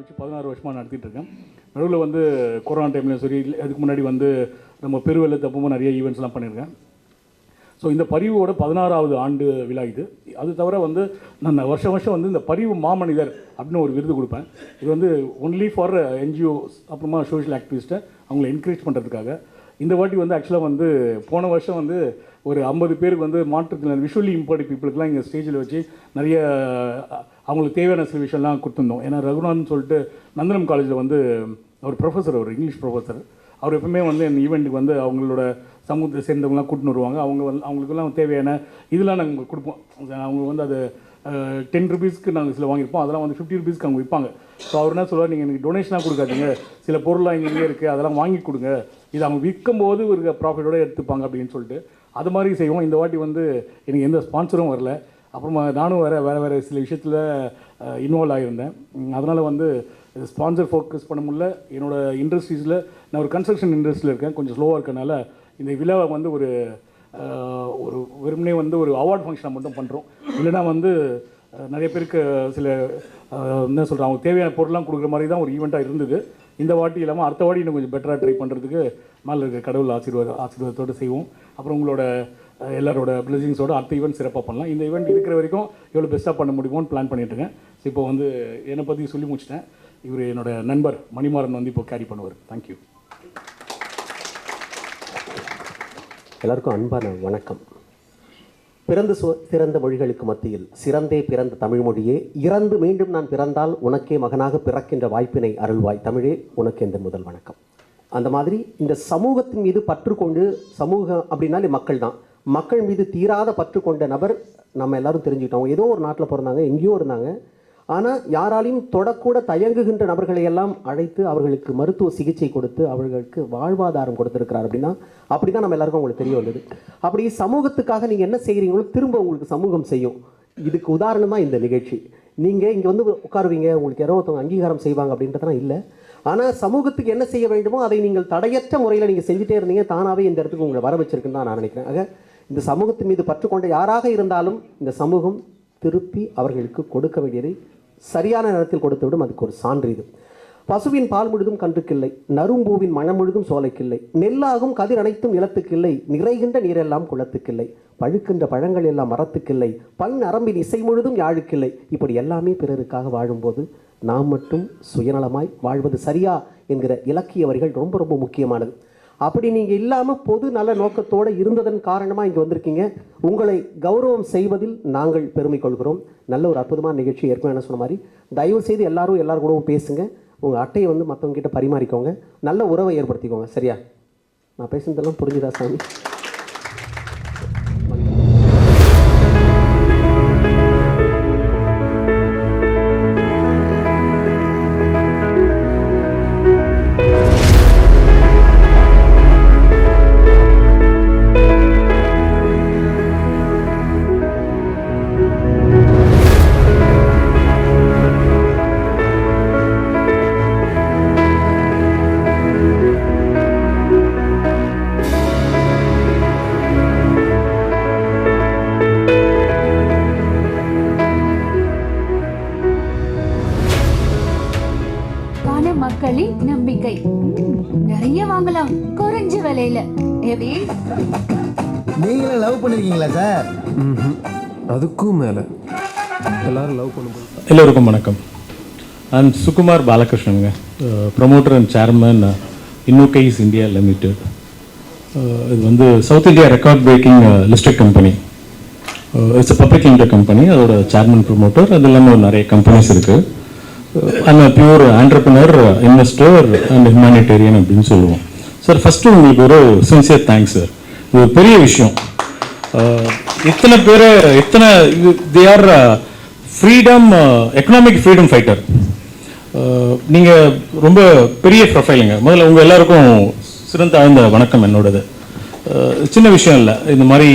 ஆரம்பித்து 16 வருஷமாக நடத்திட்டு இருக்கேன். நடுவில் வந்து கொரோனா டைம்லையும் சரி, அதுக்கு முன்னாடி வந்து நம்ம பெருவெள்ளத்தப்பவும் நிறைய ஈவெண்ட்ஸ்லாம் பண்ணியிருக்கேன். ஸோ இந்த பரிவோட 16வது ஆண்டு விழா இது. அது தவிர வந்து நான் வருஷம் வந்து இந்த பரிவு மாமனிதர் அப்படின்னு ஒரு விருது கொடுப்பேன். இது வந்து ஒன்லி ஃபார் என்ஜிஓஸ், அப்புறமா சோஷியல் ஆக்டிவிஸ்ட்டை அவங்களை என்கரேஜ் பண்ணுறதுக்காக. இந்த வாட்டி வந்து ஆக்சுவலாக வந்து போன வருஷம் வந்து ஒரு 50 பேருக்கு வந்து மாற்றுத்திறனாளி விஷுவலி இம்பேர்டு பீப்புளுக்குலாம் இங்கே ஸ்டேஜில் வச்சு நிறைய அவங்களுக்கு தேவையான சில விஷயம்லாம் கொடுத்துருந்தோம். ஏன்னா ரகுநாத்னு சொல்லிட்டு நந்தனம் காலேஜில் வந்து ஒரு ப்ரொஃபஸர், ஒரு இங்கிலீஷ் ப்ரொஃபஸர், அவர் எப்பவுமே வந்து இந்த ஈவெண்ட்டுக்கு வந்து அவங்களோட சமூகத்தை சேர்ந்தவங்களாம் கூட்டின்னு வருவாங்க. அவங்களுக்கெல்லாம் தேவையான இதெல்லாம் நாங்கள் கொடுப்போம். அவங்க வந்து அது 10 ருபீஸ்க்கு நாங்கள் சில வாங்கியிருப்போம், அதெல்லாம் வந்து 50 ருபீஸ்க்கு அவங்க விற்பாங்க. ஸோ அவர் என்ன சொல்லுவார், நீங்கள் எனக்கு டொனேஷனாக கொடுக்காதீங்க, சில பொருளாக இங்கே இருக்குது, அதெல்லாம் வாங்கி கொடுங்க, இது அவங்க விற்கும் போது ஒரு ப்ராஃபிட்டோடு எடுத்துப்பாங்க அப்படின்னு சொல்லிட்டு அது மாதிரி செய்வோம். இந்த வாட்டி வந்து எனக்கு எந்த ஸ்பான்சரும் வரல. அப்புறமா நானும் வேறு சில விஷயத்தில் இன்வால்வ் ஆகியிருந்தேன். அதனால் வந்து ஸ்பான்சர் ஃபோக்கஸ் பண்ண முடியல. என்னோடய இண்டஸ்ட்ரீஸில் நான் ஒரு கன்ஸ்ட்ரக்ஷன் இண்டஸ்ட்ரியில் இருக்கேன், கொஞ்சம் ஸ்லோவாக இருக்கனால இந்த விழாவை வந்து ஒரு வெறுமனே வந்து ஒரு அவார்ட் ஃபங்க்ஷனை மட்டும் பண்ணுறோம். இல்லைனா வந்து நிறைய பேருக்கு சில என்ன சொல்கிறேன், அவங்க தேவையான பொருள்லாம் கொடுக்குற மாதிரி தான் ஒரு ஈவெண்ட்டாக இருந்தது. இந்த வாட்டி இல்லாமல் அடுத்த வாட்டி இன்னும் கொஞ்சம் பெட்டராக ட்ரை பண்ணுறதுக்கு மேலே இருக்க கடவுள் ஆசீர்வாதத்தோடு செய்வோம். அப்புறம் உங்களோட எல்லாரோட பிளஸிங்ஸோட அடுத்த ஈவெண்ட் சிறப்பாக பண்ணலாம். இந்த ஈவெண்ட் இருக்கிற வரைக்கும் எவ்வளோ பெஸ்ட்டாக பண்ண முடியுமோன்னு பிளான் பண்ணிட்டுருக்கேன். ஸோ இப்போ வந்து என்னை பற்றி சொல்லி முடிச்சிட்டேன். இவர் என்னோடய நண்பர் மணிமாறன் வந்து இப்போ கேரி பண்ணுவார். தேங்க்யூ. எல்லாருக்கும் அன்பான வணக்கம். பிறந்த மொழிகளுக்கு மத்தியில் சிறந்தே பிறந்த தமிழ் மொழியே, இறந்து மீண்டும் நான் பிறந்தால் உனக்கே மகனாக பிறக்கின்ற வாய்ப்பினை அருள்வாய் தமிழே, உனக்கு எந்த முதல் வணக்கம். அந்த மாதிரி இந்த சமூகத்தின் மீது பற்று கொண்டு, சமூகம் அப்படின்னாலே மக்கள் தான், மக்கள் மீது தீராத பற்று கொண்ட நபர் நம்ம எல்லாரும் தெரிஞ்சுக்கிட்டோம். ஏதோ ஒரு நாட்டில் பிறந்தாங்க, எங்கேயோ இருந்தாங்க, ஆனால் யாராலையும் தொடக்கூட தயங்குகின்ற நபர்களை எல்லாம் அழைத்து அவர்களுக்கு மருத்துவ சிகிச்சை கொடுத்து அவர்களுக்கு வாழ்வாதாரம் கொடுத்துருக்கிறார். அப்படின்னா அப்படி தான் நம்ம எல்லாருக்கும் உங்களுக்கு தெரிய வந்தது. அப்படி சமூகத்துக்காக நீங்கள் என்ன செய்கிறீங்களோ திரும்ப உங்களுக்கு சமூகம் செய்யும். இதுக்கு உதாரணமாக இந்த நிகழ்ச்சி. நீங்கள் இங்கே வந்து உட்காருவீங்க, உங்களுக்கு யாரோ ஒருத்தவங்க அங்கீகாரம் செய்வாங்க அப்படின்றதுலாம் இல்லை. ஆனால் சமூகத்துக்கு என்ன செய்ய வேண்டுமோ அதை நீங்கள் தடையற்ற முறையில் நீங்கள் செஞ்சுட்டே இருந்தீங்க, தானாகவே இந்த இடத்துக்கு உங்களை வர வச்சிருக்குன்னு தான் நான் நினைக்கிறேன். ஆக இந்த சமூகத்தின் மீது பற்றுக்கொண்ட யாராக இருந்தாலும் இந்த சமூகம் திருப்பி அவர்களுக்கு கொடுக்க வேண்டியதை சரியான நேரத்தில் கொடுத்து விடும். அதுக்கு ஒரு சான்று இது. பசுவின் பால் முழுதும் கன்றுக்கில்லை, நறும்பூவின் மனம் முழுதும் சோலைக்கில்லை, நெல்லாகும் கதிர் அனைத்தும் நிலத்துக்கில்லை, நிறைகின்ற நீரெல்லாம் குளத்துக்கில்லை, பழுக்கின்ற பழங்கள் எல்லாம் மரத்துக்கில்லை, பண் அரம்பின் இசை முழுதும் யாழுக்கில்லை. இப்படி எல்லாமே பிறருக்காக வாழும்போது நாம் மட்டும் சுயநலமாய் வாழ்வது சரியா என்கிற இலக்கிய வரிகள் ரொம்ப ரொம்ப முக்கியமானது. அப்படி நீங்கள் இல்லாமல் பொது நல்ல நோக்கத்தோடு இருந்ததன் காரணமாக இங்கே வந்திருக்கீங்க. உங்களை கௌரவம் செய்வதில் நாங்கள் பெருமை கொள்கிறோம். நல்ல ஒரு அற்புதமான நிகழ்ச்சி. ஏற்கனவே என்ன சொன்ன மாதிரி தயவு செய்து எல்லாரும் கூடவும் பேசுங்க. உங்கள் அட்டையை வந்து மற்றவங்க கிட்ட பரிமாறிக்கோங்க, நல்ல உறவை ஏற்படுத்திக்கோங்க. சரியா? நான் பேசுனதெல்லாம் புரிஞ்சுதா சாமி? மக்களின் நம்பிக்கை. நிறைய வாங்கலாம் குறைஞ்ச விலையில. நீங்களும் லவ் பண்ணிருக்கீங்களா சார்? அதுக்கும் மேல எல்லாரும் லவ் பண்ணும்போது. எல்லோருக்கும் வணக்கம். நான் சுகுமார் பாலகிருஷ்ணனுங்க, promoter and chairman Innokaiz India Limited. இது வந்து South India record breaking listed company. It's public limited company. அதோட சேர்மன் ப்ரொமோட்டர். அது இல்லாமல் நிறைய கம்பெனிஸ் இருக்குது. I'm a pure entrepreneur, investor and humanitarian அப்படின்னு சொல்லுவோம். சார் ஃபஸ்ட்டு உங்களுக்கு ஒரு சின்சியர் தேங்க்ஸ் சார். இது ஒரு பெரிய விஷயம். இத்தனை பேர் they are freedom, economic freedom fighter. நீங்கள் ரொம்ப பெரிய ப்ரொஃபைலுங்க. முதல்ல உங்கள் எல்லாருக்கும் சிறந்த வணக்கம் என்னோடது. சின்ன விஷயம் இல்லை, இந்த மாதிரி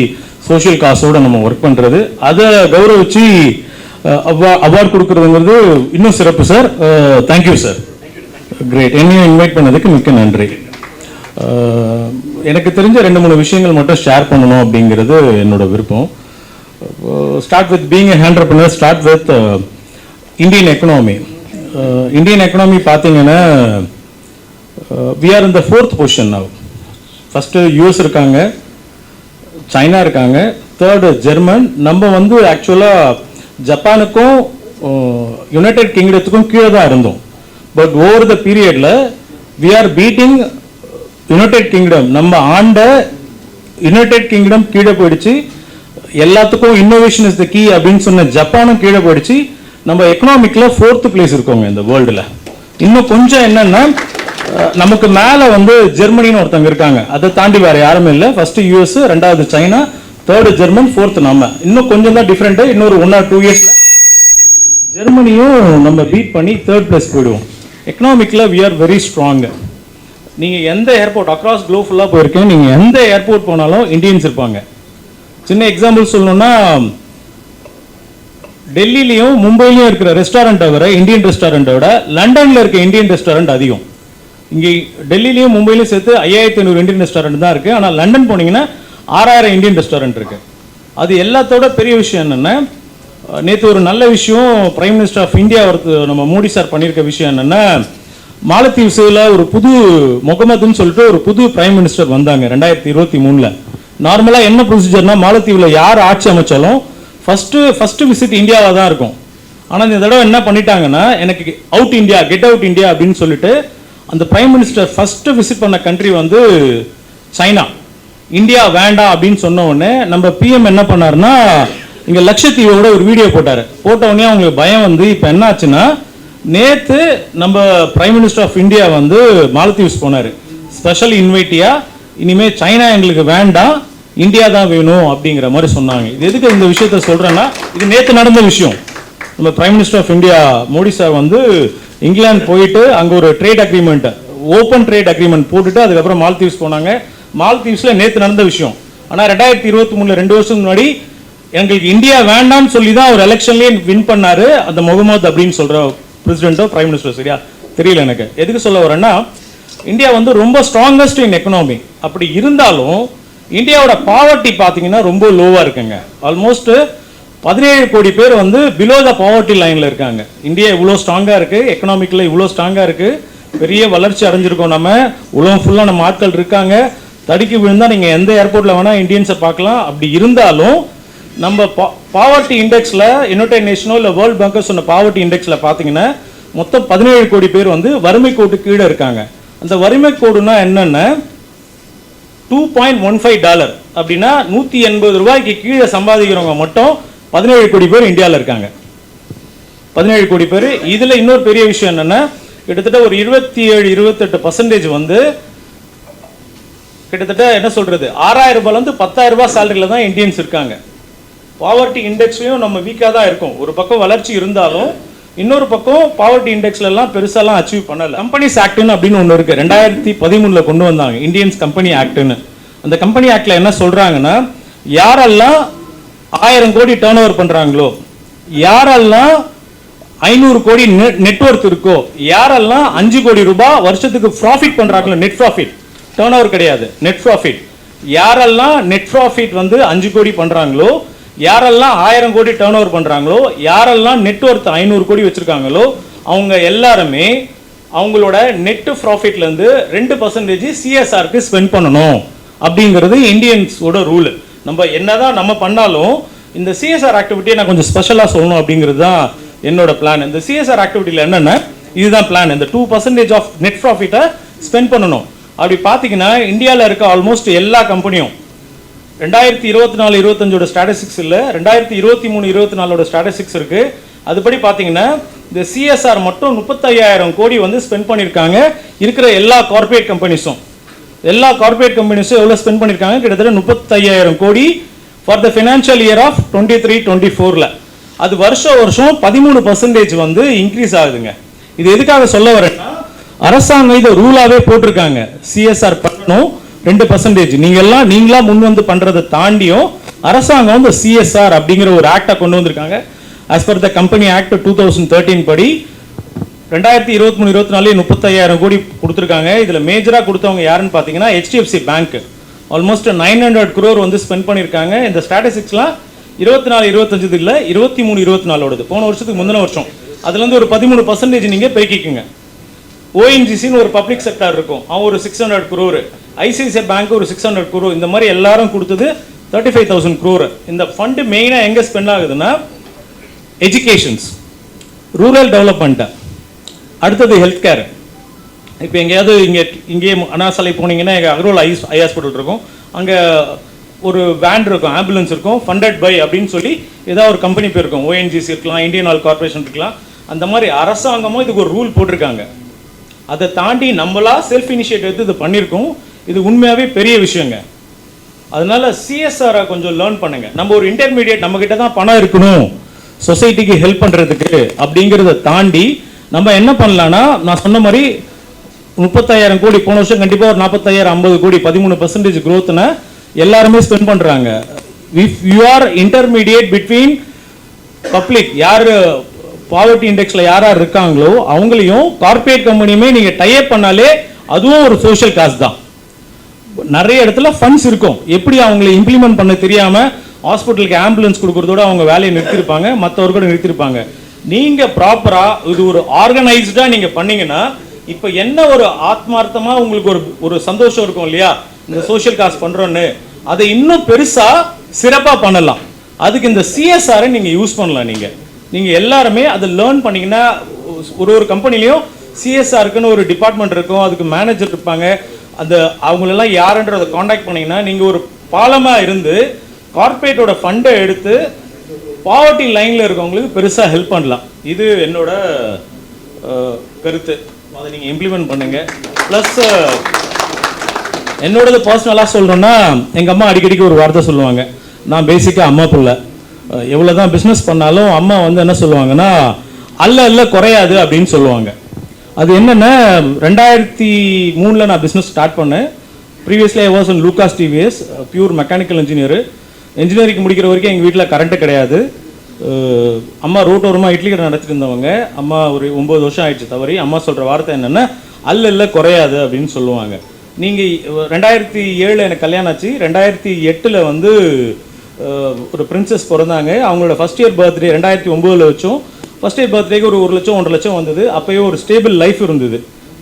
சோஷியல் காசோடு நம்ம ஒர்க் பண்ணுறது, அதை கௌரவிச்சு அவார்டு கொடுக்குறதுங்கிறது இன்னும் சிறப்பு சார். Thank you sir. கிரேட். என்னையும் இன்வைட் பண்ணதுக்கு மிக்க நன்றி. எனக்கு தெரிஞ்ச 2-3 விஷயங்கள் மட்டும் ஷேர் பண்ணணும் அப்படிங்கிறது என்னோட விருப்பம். Start with being a entrepreneur, start with Indian economy. Indian economy பார்த்தீங்கன்னா we are in the 4th position now. First US இருக்காங்க, சைனா இருக்காங்க, 3rd ஜெர்மன். நம்ம வந்து ஆக்சுவலாக ஜப்பானுக்கும் யுனைடெட் கிங்டத்துக்கும் கீழே தான் இருந்தோம். பட் ஓவர் த பீரியடில் we are beating United Kingdom. நம்ம ஆண்ட யுனைடெட் கிங்டம் கீழே போயிடுச்சு. எல்லாத்துக்கும் இன்னோவேஷன் இஸ் த கீ அப்படின்னு சொன்ன ஜப்பானும் கீழே போயிடுச்சு. நம்ம எக்கனாமிக்கில் 4th பிளேஸ் இருக்கோங்க இந்த வேர்ல்டில். இன்னும் கொஞ்சம் என்னன்னா நமக்கு மேலே வந்து ஜெர்மனின்னு ஒருத்தங்க இருக்காங்க, அதை தாண்டி வேற யாருமே இல்லை. ஃபர்ஸ்ட் யூஎஸ், 2வது சைனா, 3rd ஜெர்மன், 4th நம்ம. இன்னும் கொஞ்சம் தான் டிஃப்ரெண்ட்டு. இன்னொரு 1 or 2 இயர்ஸ்ல ஜெர்மனியும் நம்ம பீட் பண்ணி 3rd பிளேஸ் போயிடுவோம். எக்கனாமிக்கில் வி ஆர் வெரி ஸ்ட்ராங். நீங்கள் எந்த ஏர்போர்ட் அக்ராஸ் குளோப் ஃபுல்லாக போயிருக்கேன், நீங்கள் எந்த ஏர்போர்ட் போனாலும் இந்தியன்ஸ் இருப்பாங்க. சின்ன எக்ஸாம்பிள் சொல்லணும்னா டெல்லியிலையும் மும்பையிலையும் இருக்கிற ரெஸ்டாரண்ட்டை விட இந்தியன் ரெஸ்டாரண்ட்டை விட லண்டனில் இருக்க இந்தியன் ரெஸ்டாரண்ட் அதிகம். இங்கே டெல்லியிலையும் மும்பையிலையும் சேர்த்து 5500 இந்தியன் ரெஸ்டாரண்ட் தான் இருக்குது. ஆனால் லண்டன் போனீங்கன்னா 6000 இந்தியன் ரெஸ்டாரண்ட் இருக்குது. அது எல்லாத்தோட பெரிய விஷயம் என்னென்னா, நேற்று ஒரு நல்ல விஷயம் பிரைம் மினிஸ்டர் ஆஃப் இந்தியா நம்ம மோடி சார் பண்ணியிருக்க விஷயம் என்னென்னா, மாலத்தீவ்ஸில் ஒரு புது முகமதுன்னு சொல்லிட்டு ஒரு புது பிரைம் மினிஸ்டர் வந்தாங்க 2023. நார்மலாக என்ன ப்ரொசீஜர்னா, மாலத்தீவில் யார் ஆட்சி அமைச்சாலும் ஃபஸ்ட்டு விசிட் இந்தியாவாக தான் இருக்கும். ஆனால் இந்த தடவை என்ன பண்ணிட்டாங்கன்னா, எனக்கு out India, get out India அப்படின்னு சொல்லிட்டு அந்த பிரைம் மினிஸ்டர் ஃபஸ்ட்டு விசிட் பண்ண கண்ட்ரி வந்து சைனா. இந்தியா வேண்டாம் அப்படின்னு சொன்ன உடனே நம்ம பிஎம் என்ன பண்ணாருன்னா, இங்கே லட்சத்தீவோட ஒரு வீடியோ போட்டார். போட்ட உடனே அவங்களுக்கு பயம் வந்து இப்போ என்ன ஆச்சுன்னா, நேற்று நம்ம பிரைம் மினிஸ்டர் ஆஃப் இந்தியா வந்து மாலத்தீவ்ஸ் போனார். ஸ்பெஷல் இன்வைட்டியா, இனிமேல் சைனா எங்களுக்கு வேண்டாம், இந்தியா தான் வேணும் அப்படிங்கிற மாதிரி சொன்னாங்க. இது எதுக்கு இந்த விஷயத்த சொல்கிறேன்னா, இது நேற்று நடந்த விஷயம். நம்ம prime minister of India Modi sir வந்து இங்கிலாந்து போயிட்டு அங்கே ஒரு trade agreement, open trade agreement போட்டுட்டு அதுக்கப்புறம் மால்தீவ்ஸ் போனாங்க. மால்தீவ்ஸில் நேற்று நடந்த விஷயம். ஆனால் 2023 2 வருஷத்துக்கு முன்னாடி எங்களுக்கு இந்தியா வேண்டாம்னு சொல்லி தான் ஒரு எலெக்ஷன்லேயே வின் பண்ணாரு அந்த முகமது அப்படின்னு சொல்கிற பிரசிடென்ட்டோ பிரைம் மினிஸ்டர். சரியா தெரியல எனக்கு. எதுக்கு சொல்ல வரேன்னா, இந்தியா வந்து ரொம்ப ஸ்ட்ராங்கஸ்ட் இன் எக்கனாமி. அப்படி இருந்தாலும் இந்தியாவோட பாவர்ட்டி பார்த்தீங்கன்னா ரொம்ப லோவாக இருக்குங்க. ஆல்மோஸ்ட் 17 கோடி பேர் வந்து பிலோ த பாவர்ட்டி லைனில் இருக்காங்க. இந்தியா இவ்வளோ ஸ்ட்ராங்காக இருக்குது, எக்கனாமிக்கில் இவ்வளோ ஸ்ட்ராங்காக இருக்குது, பெரிய வளர்ச்சி அடைஞ்சிருக்கோம். நம்ம உலகம் ஃபுல்லாக நம்ம ஆட்கள் இருக்காங்க. தடுக்கி விழுந்தால் நீங்கள் எந்த ஏர்போர்ட்டில் வேணால் இந்தியன்ஸை பார்க்கலாம். அப்படி இருந்தாலும் நம்ம பாவர்ட்டி இண்டெக்ஸில் யுனைடெட் நேஷனோ இல்லை வேர்ல்டு பேங்கோ சொன்ன பாவர்ட்டி இண்டெக்ஸில் பார்த்தீங்கன்னா மொத்தம் 17 கோடி பேர் வந்து வறுமை கோட்டு கீழே இருக்காங்க. அந்த வறுமை கோடுனா என்னென்ன, $2.15 அப்படின்னா 180 ரூபாய்க்கு கீழே சம்பாதிக்கிறவங்க மட்டும் 17 கோடி பேர் இந்தியாவில் இருக்காங்க. 17 கோடி பேர். இதில் இன்னொரு பெரிய விஷயம் என்னென்னா, கிட்டத்தட்ட ஒரு 27-28% வந்து கிட்டத்தட்ட என்ன சொல்றது 6000 ரூபாயிலேருந்து 10,000 ரூபாய் சேலரியில் தான் இந்தியன்ஸ் இருக்காங்க. பாவர்ட்டி இண்டெக்ஸ்லையும் நம்ம வீக்காக தான் இருக்கும். ஒரு பக்கம் வளர்ச்சி இருந்தாலும் இன்னொரு பக்கம் பாவர்ட்டி இண்டெக்ஸ்லாம் பெருசாலாம் அச்சீவ் பண்ணல. கம்பெனிஸ் ஆக்ட்னு அப்படின்னு ஒன்று இருக்கு, 2013 கொண்டு வந்தாங்க, இந்தியன்ஸ் கம்பெனி ஆக்ட்னு. அந்த கம்பெனி ஆக்ட்ல என்ன சொல்றாங்கன்னா, யாரெல்லாம் 1000 கோடி டர்ன் ஓவர் பண்றாங்களோ, யாரெல்லாம் 500 கோடி நெட்வொர்க் இருக்கோ, யாரெல்லாம் 5 கோடி ரூபாய் வருஷத்துக்கு ப்ராஃபிட் பண்றாங்களோ, நெட் ப்ராஃபிட், டர்ன் ஓவர் கிடையாது, நெட் ப்ராஃபிட், யாரெல்லாம் நெட் ப்ராஃபிட் வந்து 5 கோடி பண்றாங்களோ, யாரெல்லாம் 1000 கோடி டர்ன் ஓவர் பண்றாங்களோ, யாரெல்லாம் நெட்வொர்க் 500 கோடி வச்சிருக்காங்களோ, அவங்க எல்லாருமே அவங்களோட நெட் ப்ராஃபிட்ல இருந்து 2% சிஎஸ்ஆருக்கு ஸ்பெண்ட் பண்ணணும் அப்படிங்கிறது இந்தியன்ஸோட ரூல். நம்ம என்னதான் நம்ம பண்ணாலும் இந்த சிஎஸ்ஆர் ஆக்டிவிட்டியை நான் கொஞ்சம் ஸ்பெஷலாக சொல்லணும் அப்படிங்கிறது தான் என்னோட பிளான். இந்த சிஎஸ்ஆர் ஆக்டிவிட்டியில் என்னென்ன, இதுதான் பிளான். இந்த 2% ஆஃப் நெட் ப்ராஃபிட்டை ஸ்பெண்ட் பண்ணணும். அப்படி பார்த்தீங்கன்னா இந்தியாவில் இருக்க ஆல்மோஸ்ட் எல்லா கம்பெனியும் 2024-25 ஸ்டாட்டிஸ்டிக்ஸ் இல்லை, 2023-24 ஸ்டாட்டிஸ்டிக்ஸ் இருக்கு. அதுபடி பார்த்தீங்கன்னா இந்த சிஎஸ்ஆர் மட்டும் 35,000 கோடி வந்து ஸ்பெண்ட் பண்ணியிருக்காங்க. இருக்கிற எல்லா கார்பரேட் கம்பெனிஸும் எவ்வளோ ஸ்பெண்ட் பண்ணியிருக்காங்க, கிட்டத்தட்ட 35,000 கோடி for the financial year of 23-24. அது வருஷம் 13% வந்து இன்க்ரீஸ் ஆகுதுங்க. இது எதுக்காக சொல்ல வரேன்னா, அரசாங்கம் இதை ரூலாவே போட்டிருக்காங்க, சிஎஸ்ஆர் பண்ணணும் 2%. நீங்களா முன் வந்து பண்றதை தாண்டியும் அரசாங்கம் வந்து சிஎஸ்ஆர் அப்படிங்கிற ஒரு ஆக்டை கொண்டு வந்திருக்காங்க. As per the company act 2013 படி 2023-24 35,000 கோடி கொடுத்துருக்காங்க. இதில் மேஜராக கொடுத்தவங்க யாருன்னு பார்த்தீங்கன்னா ஹெச்டிஎஃப்சி பேங்க். ஆல்மோஸ்ட் 900 crore வந்து ஸ்பெண்ட் பண்ணியிருக்காங்க. இந்த ஸ்டாட்டிஸ்டிக்ஸ்லாம் 24-25 இல்லை, 23-24 போன வருஷத்துக்கு முந்தின வருஷம் அதுலேருந்து ஒரு 13% நீங்கள் பெருக்கிக்குங்க. ஓஎன்ஜிசின்னு ஒரு பப்ளிக் செக்டார் இருக்கும், அவன் ஒரு 600 crore, ஐசிஐசிஐ பேங்க் ஒரு 600 crore, இந்த மாதிரி எல்லாரும் கொடுத்தது 35,000 crore. இந்த ஃபண்டு மெயினாக எங்கே ஸ்பெண்ட் ஆகுதுன்னா எஜுகேஷன்ஸ், ரூரல் டெவலப்மெண்ட்டு, அடுத்தது ஹெல்த் கேர். இப்போ எங்கேயாவது இங்கே அண்ணாசாலை போனீங்கன்னா எங்கள் அக்ரோல் ஐ ஹாஸ்பிட்டல் இருக்கும், அங்கே ஒரு வேன் இருக்கும், ஆம்புலன்ஸ் இருக்கும், ஃபண்டட் பை அப்படின்னு சொல்லி ஏதாவது ஒரு கம்பெனி பேர் இருக்கும், ஓஎன்ஜிசி இருக்கலாம், இந்தியன் ஆயில் கார்பரேஷன் இருக்கலாம். அந்த மாதிரி அரசாங்கமும் இதுக்கு ஒரு ரூல் போட்டிருக்காங்க. அதை தாண்டி நம்மளா செல்ஃப் இனிஷியேட்டிவ் எடுத்து இது பண்ணியிருக்கோம். இது உண்மையாகவே பெரிய விஷயங்க. அதனால சிஎஸ்ஆரை கொஞ்சம் லேர்ன் பண்ணுங்க. நம்ம ஒரு இன்டர்மீடியேட், நம்ம கிட்ட தான் பணம் இருக்கணும் சொசைட்டிக்கு ஹெல்ப் பண்ணுறதுக்கு அப்படிங்கிறத தாண்டி நம்ம என்ன பண்ணலான்னா, நான் சொன்ன மாதிரி 35,000 கோடி, போன வருஷம் கண்டிப்பாக ஒரு 45,000 50 கோடி 13% growthனா எல்லாருமே ஸ்பெண்ட் பண்ணுறாங்க. If you are intermediate between public, யார் பாவர்ட்டி இண்டெக்ஸில் யார் யார் இருக்காங்களோ அவங்களையும் கார்பரேட் கம்பெனியுமே நீங்கள் டைப் பண்ணாலே அதுவும் ஒரு சோஷியல் காஸ்ட் தான். நிறைய இடத்துல ஃபண்ட்ஸ் இருக்கும், எப்படி அவங்களை இம்ப்ளிமெண்ட் பண்ண தெரியாமல் ஹாஸ்பிட்டலுக்கு ஆம்புலன்ஸ் கொடுக்குறதோட அவங்க வேலையை நிறுத்திருப்பாங்க, மற்றவர்களோட நிறுத்திருப்பாங்க. நீங்கள் ப்ராப்பராக இது ஒரு ஆர்கனைஸ்டாக நீங்கள் பண்ணீங்கன்னா, இப்போ என்ன ஒரு ஆத்மார்த்தமாக உங்களுக்கு ஒரு சந்தோஷம் இருக்கும் இல்லையா, இந்த சோஷியல் காஸ்ட் பண்ணுறோன்னு, அதை இன்னும் பெருசாக சிறப்பாக பண்ணலாம். அதுக்கு இந்த சிஎஸ்ஆரை நீங்கள் யூஸ் பண்ணலாம். நீங்கள் எல்லாருமே அதை லேர்ன் பண்ணிங்கன்னா, ஒரு கம்பெனிலையும் சிஎஸ்ஆருக்குன்னு ஒரு டிபார்ட்மெண்ட் இருக்கும், அதுக்கு மேனேஜர் இருப்பாங்க. அந்த அவங்களெல்லாம் யாருன்றதை காண்டாக்ட் பண்ணிங்கன்னா நீங்கள் ஒரு பாலமாக இருந்து கார்பரேட்டோட ஃபண்டை எடுத்து பாவர்ட்டி லைனில் இருக்கவங்களுக்கு பெருசாக ஹெல்ப் பண்ணலாம். இது என்னோட கருத்து. அதை நீங்கள் இம்ப்ளிமெண்ட் பண்ணுங்கள். ப்ளஸ் என்னோடது பர்சனலாக சொல்லணுன்னா, எங்கள் அம்மா அடிக்கடிக்கு ஒரு வார்த்தை சொல்லுவாங்க. நான் பேசிக்காக அம்மா பிள்ளை, எவ்வளோ தான் பிஸ்னஸ் பண்ணாலும் அம்மா வந்து என்ன சொல்லுவாங்கன்னா, அல்ல குறையாது அப்படின்னு சொல்லுவாங்க. அது என்னென்னா, 2003 நான் பிஸ்னஸ் ஸ்டார்ட் பண்ணேன். Previously I was in Lucas TVS, pure mechanical engineer. Engineering முடிக்கிற வரைக்கும் எங்கள் வீட்டில் கரண்ட்டு கிடையாது. அம்மா ரோட்டோரமாக இட்லி கடை நடத்திட்டு இருந்தவங்க. அம்மா ஒரு 9 வருஷம் ஆயிடுச்சு தவறி. அம்மா சொல்கிற வார்த்தை என்னென்னா, அல்ல குறையாது அப்படின்னு சொல்லுவாங்க. நீங்கள் 2007 எனக்கு கல்யாணம் ஆச்சு. 2008 வந்து ஒரு பிரின்சஸ் பிறந்தாங்க. அவங்களோட ஃபஸ்ட் இயர் பர்த்டே 2009 வச்சோம். ஃபஸ்ட் இயர் பர்த்டேக்கு ஒரு 1 லட்சம் 1.5 லட்சம் வந்தது. அப்போயே ஒரு ஸ்டேபிள் லைஃப் இருந்தது.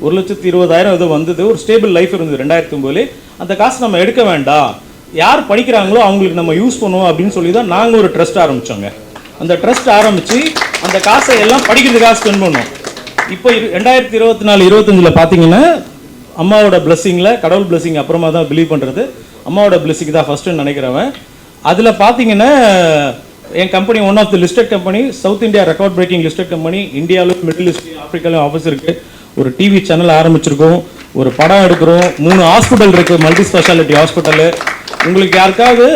1,20,000 இது வந்தது. ஒரு ஸ்டேபிள் லைஃப் இருந்தது 2009. அந்த காசு நம்ம எடுக்க வேண்டாம், யார் படிக்கிறாங்களோ அவங்களுக்கு நம்ம யூஸ் பண்ணுவோம் அப்படின்னு சொல்லி தான் நாங்கள் ஒரு ட்ரஸ்ட் ஆரம்பித்தோங்க. அந்த ட்ரஸ்ட் ஆரம்பித்து அந்த காசை எல்லாம் படிக்கிறதுக்காக ஸ்பெண்ட் பண்ணோம். இப்போ 2024-25 பார்த்தீங்கன்னா அம்மாவோட பிளெஸிங்கில், கடவுள் பிளெஸிங் அப்புறமா தான் பிலீவ் பண்ணுறது, அம்மாவோட பிளெஸிங் தான் ஃபஸ்ட்டுன்னு நினைக்கிறவன். அதில் பார்த்தீங்கன்னா என் company one of the listed company, South India record breaking listed company. இந்தியாவிலும் மிடில் ஈஸ்ட் ஆஃப்ரிக்காலையும் ஆஃபீஸ் இருக்குது. ஒரு டிவி சேனல் ஆரம்பிச்சிருக்கோம், ஒரு படம் எடுக்கிறோம், 3 ஹாஸ்பிட்டல் இருக்குது, மல்டி ஸ்பெஷாலிட்டி ஹாஸ்பிட்டலு. உங்களுக்கு யாருக்காவது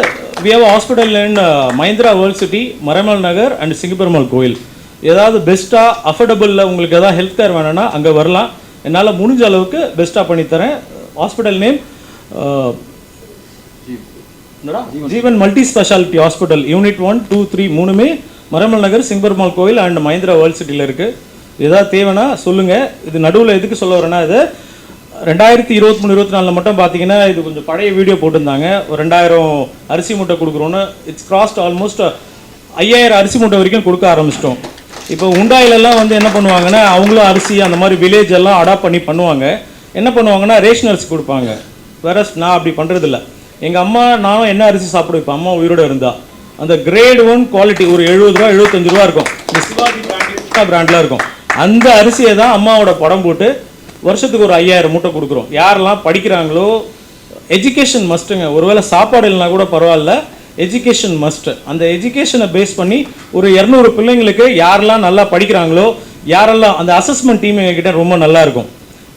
we have a hospital in Mahindra World City, Maraimalai Nagar and Singaperumal Koil. ஏதாவது பெஸ்ட்டாக அஃபோர்டபுளில் உங்களுக்கு ஏதாவது ஹெல்த் கேர் வேணும்னா அங்கே வரலாம். என்னால் முடிஞ்ச அளவுக்கு பெஸ்ட்டாக பண்ணித்தரேன். ஹாஸ்பிட்டல் நேம் ஜீவன் மல்டி ஸ்பெஷாலிட்டி ஹாஸ்பிட்டல், யூனிட் 1, 2, 3 மூணுமே மரமல் நகர், சிங்கப்பெருமாள் கோயில் அண்ட் மஹிந்திரா வேர்ல்ட் சிட்டியில் இருக்குது. ஏதாவது தேவைன்னா சொல்லுங்கள். இது நடுவில் எதுக்கு சொல்ல வரேன்னா, இது 2023-24 மட்டும் பார்த்தீங்கன்னா இது கொஞ்சம் பழைய வீடியோ போட்டிருந்தாங்க. ஒரு 2000 அரிசி மூட்டை கொடுக்குறோன்னு. இட்ஸ் கிராஸ்ட் ஆல்மோஸ்ட் 5000 அரிசி மூட்டை வரைக்கும் கொடுக்க ஆரம்பிச்சிட்டோம். இப்போ உண்டாயிலெல்லாம் வந்து என்ன பண்ணுவாங்கன்னா, அவங்களும் அரிசி அந்த மாதிரி வில்லேஜ் எல்லாம் அடாப்ட் பண்ணி பண்ணுவாங்க. என்ன பண்ணுவாங்கன்னா, ரேஷன் அரிசி கொடுப்பாங்க. வேற நான் அப்படி பண்ணுறதில்ல. எங்கள் அம்மா நானும் என்ன அரிசி சாப்பிடுவோம், இப்போ அம்மா உயிரோடு இருந்தால் அந்த கிரேட் 1 குவாலிட்டி ஒரு 70 ரூபா 75 ரூபா இருக்கும். இந்த சிவாஜி பிராண்டில் இருக்கும். அந்த அரிசியை தான் அம்மாவோட படம் போட்டு வருஷத்துக்கு ஒரு 5000 மூட்டை கொடுக்குறோம். யாரெல்லாம் படிக்கிறாங்களோ, எஜுகேஷன் மஸ்ட்டுங்க. ஒருவேளை சாப்பாடு இல்லைனா கூட பரவாயில்ல, எஜுகேஷன் மஸ்ட்டு. அந்த எஜுகேஷனை பேஸ் பண்ணி ஒரு 200 பிள்ளைங்களுக்கு யாரெல்லாம் நல்லா படிக்கிறாங்களோ, யாரெல்லாம் அந்த அசஸ்மெண்ட் டீம் எங்ககிட்ட ரொம்ப நல்லா இருக்கும்.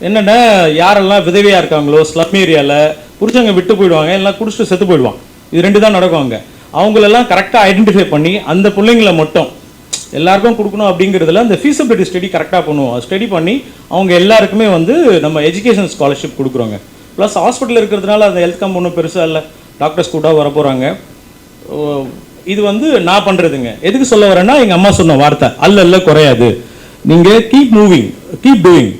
என்னென்னா, யாரெல்லாம் விதவையாக இருக்காங்களோ, ஸ்லம் ஏரியாவில் புருஷங்க விட்டு போயிடுவாங்க, எல்லாம் குடிச்சிட்டு செத்து போயிடுவாங்க. இது 2 தான் நடக்கும் அங்கே. அவங்களெல்லாம் கரெக்டாக ஐடென்டிஃபை பண்ணி அந்த பிள்ளைங்களை மட்டும் எல்லாருக்கும் கொடுக்கணும் அப்படிங்கிறதுல அந்த ஃபீஸபிலிட்டி ஸ்டடி கரெக்டாக பண்ணுவோம். ஸ்டடி பண்ணி அவங்க எல்லாருக்குமே வந்து நம்ம எஜுகேஷன் ஸ்காலர்ஷிப் கொடுக்குறோங்க. ப்ளஸ் ஹாஸ்பிட்டல் இருக்கிறதுனால அந்த ஹெல்த் கம் ஒன்றும் பெருசாக இல்லை, டாக்டர்ஸ் கூட வர போகிறாங்க. இது வந்து நான் பண்ணுறதுங்க. எதுக்கு சொல்ல வரேன்னா, எங்கள் அம்மா சொன்ன வார்த்தை அல்ல குறையாது. நீங்கள் கீப் மூவிங், கீப் டூயிங்.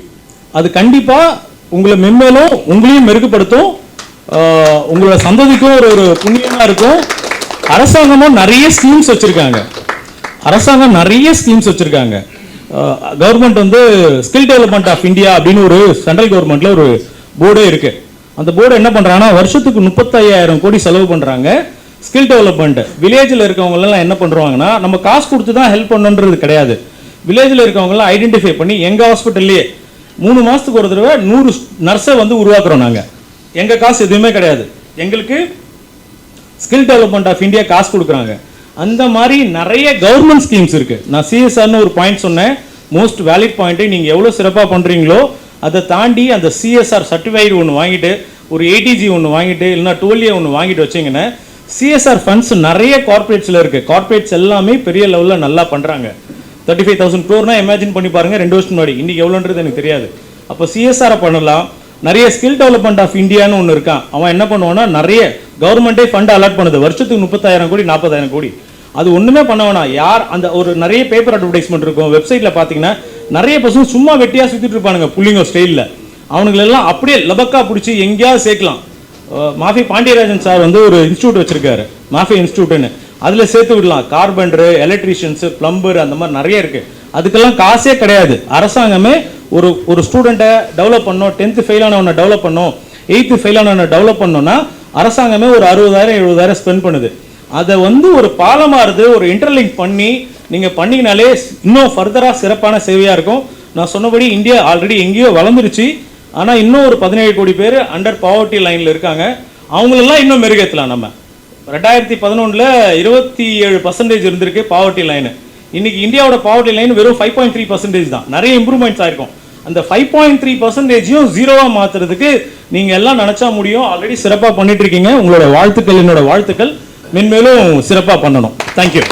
அது கண்டிப்பாக உங்களை மென்மேலும் உங்களையும் மெருகுப்படுத்தும், உங்களோட சந்ததிக்கும் ஒரு புண்ணியமாக இருக்கும். அரசாங்கமும் நிறைய ஸ்கீம்ஸ் வச்சுருக்காங்க. கவர்மெண்ட் வந்து ஸ்கில் டெவலப்மெண்ட் ஆஃப் இந்தியா அப்படின்னு ஒரு சென்ட்ரல் கவர்மெண்ட்ல ஒரு போர்டே இருக்கு. அந்த போர்டு என்ன பண்றாங்கன்னா வருஷத்துக்கு 35,000 கோடி செலவு பண்றாங்க ஸ்கில் டெவலப்மெண்ட். வில்லேஜில் இருக்கவங்க எல்லாம் என்ன பண்ணுவாங்கன்னா, நம்ம காசு கொடுத்து தான் ஹெல்ப் பண்ணுன்றது கிடையாது. வில்லேஜில் இருக்கவங்க எல்லாம் ஐடென்டிஃபை பண்ணி எங்க ஹாஸ்பிட்டல்லையே 3 மாசத்துக்கு ஒரு தடவை 100 நர்ஸை வந்து உருவாக்குறோம் நாங்க. எங்க காசு எதுவுமே கிடையாது, எங்களுக்கு ஸ்கில் டெவலப்மெண்ட் ஆஃப் இந்தியா காசு கொடுக்குறாங்க. அந்த மாதிரி நிறைய கவர்மெண்ட் ஸ்கீம்ஸ் இருக்கு. நான் சிஎஸ்ஆர்னு ஒரு பாயிண்ட் சொன்னேன், மோஸ்ட் வேலிட் பாயிண்ட். நீங்க எவ்வளவு சிறப்பாக பண்றீங்களோ அதை தாண்டி அந்த சிஎஸ்ஆர் சர்டிஃபைடு ஒன்று வாங்கிட்டு, ஒரு ஏடிஜி ஒன்று வாங்கிட்டு, இல்லைனா 12A ஒன்று வாங்கிட்டு வச்சிங்கன்னா சிஎஸ்ஆர் ஃபண்ட்ஸ் நிறைய கார்பரேட்ஸில் இருக்கு. கார்பரேட்ஸ் எல்லாமே பெரிய லெவலில் நல்லா பண்ணுறாங்க. 35,000 crore இமேஜின் பண்ணி பாருங்க 2 வருஷம் முன்னாடி. இன்னைக்கு எவ்வளோன்றது எனக்கு தெரியாது. அப்போ சிஎஸ்ஆரை பண்ணலாம். நிறைய ஸ்கில் டெவலப்மெண்ட் ஆஃப் இந்தியான்னு ஒன்று இருக்கான். அவன் என்ன பண்ணுவான்னா, நிறைய கவர்மெண்ட்டே ஃபண்ட் அலாட் பண்ணுது வருஷத்துக்கு 30,000 கோடி 40,000 கோடி. அது ஒன்றுமே பண்ண வேணாம். யார் அந்த ஒரு நிறைய பேப்பர் அட்வர்டைஸ்மெண்ட் இருக்கும் வெப்சைட்டில் பார்த்தீங்கன்னா, நிறைய பசங்க சும்மா வெட்டியாக சுற்றிட்டு இருப்பானுங்க புள்ளிங்க ஸ்டைலில். அவனுங்களெல்லாம் அப்படியே லபக்கா பிடிச்சி எங்கேயாவது சேர்க்கலாம். மாஃபி பாண்டியராஜன் சார் வந்து ஒரு இன்ஸ்டியூட் வச்சிருக்காரு, மாஃபி இன்ஸ்டியூட்னு. அதில் சேர்த்து விடலாம். கார்பெண்டரு, எலக்ட்ரீஷியன்ஸு, பிளம்பர், அந்த மாதிரி நிறைய இருக்கு. அதுக்கெல்லாம் காசே கிடையாது. அரசாங்கமே ஒரு ஸ்டூடெண்ட்டை டெவலப் பண்ணோம், 10th ஃபெயில் ஆனவனை டெவலப் பண்ணோம், 8th ஃபெயில் ஆனவனை டெவலப் பண்ணோம்னா அரசாங்கமே ஒரு 60,000 70,000 ஸ்பெண்ட் பண்ணுது. அதை வந்து ஒரு பாலமாறுது ஒரு இன்டர்லிங்க் பண்ணி நீங்கள் பண்ணிங்கனாலே இன்னும் ஃபர்தராக சிறப்பான சேவையாக இருக்கும். நான் சொன்னபடி இந்தியா ஆல்ரெடி எங்கேயோ வளர்ந்துருச்சு. ஆனால் இன்னும் ஒரு 17 கோடி பேர் அண்டர் பாவர்ட்டி லைனில் இருக்காங்க. அவங்களெல்லாம் இன்னும் மெருகேற்றலாம். நம்ம 2011 27% இருந்திருக்கு பாவர்ட்டி லைனு. இன்னைக்கு இந்தியாவோட பாவர்ட்டி லைன் வெறும் 5.3% தான். நிறைய இம்ப்ரூவ்மெண்ட்ஸ் ஆயிருக்கும். அந்த 5.3%ஐயும் ஜீரோவாக மாற்றுறதுக்கு நீங்கள் எல்லாம் நினச்சா முடியும். ஆல்ரெடி சிறப்பாக பண்ணிட்டு இருக்கீங்க. உங்களோட வாழ்த்துக்கள், என்னோட வாழ்த்துக்கள். மென்மேலும் சிறப்பாக பண்ணணும். தேங்க்யூ.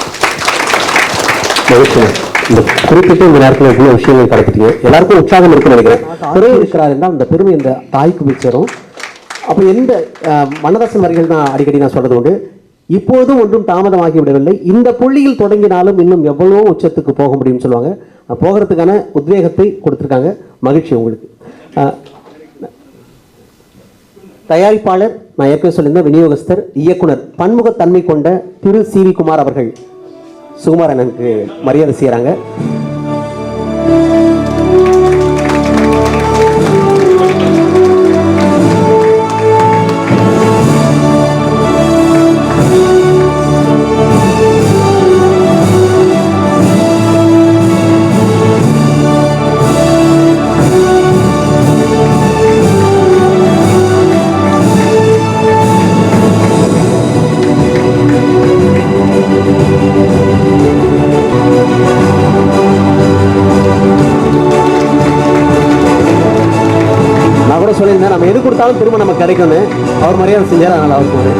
இந்த குறிப்பிட்ட இந்த நேரத்தில் எவ்வளோ விஷயங்கள் கடத்திட்டீங்க. எல்லாருக்கும் உற்சாகம் இருக்குன்னு நினைக்கிறேன். குறை இருக்கிறார் என்றால் அந்த பெருமை இந்த தாய்க்கு போய் சேரும். அப்போ எந்த மன்னதாசன் வரிகள் தான் அடிக்கடி நான் சொல்றது உண்டு. இப்போதும் ஒன்றும் தாமதமாகி விடவில்லை. இந்த புள்ளியில் தொடங்கினாலும் இன்னும் எவ்வளவோ உச்சத்துக்கு போக முடியும்னு சொல்லுவாங்க. போகிறதுக்கான உத்வேகத்தை கொடுத்துருக்காங்க. மகிழ்ச்சி உங்களுக்கு. தயாரிப்பாளர், நான் ஏற்கனவே சொல்லியிருந்தேன், விநியோகஸ்தர், இயக்குனர், பன்முகத்தன்மை கொண்ட திரு CV குமார் அவர்கள் சுகுமார் அண்ணனுக்கு மரியாதை செய்கிறாங்க. சொல்லியிருந்தேன், நம்ம எது கொடுத்தாலும் திரும்ப நமக்கு கிடைக்கும்னு. அவர் மரியாதை செஞ்சார், அதனால் அவருக்கு ஒரு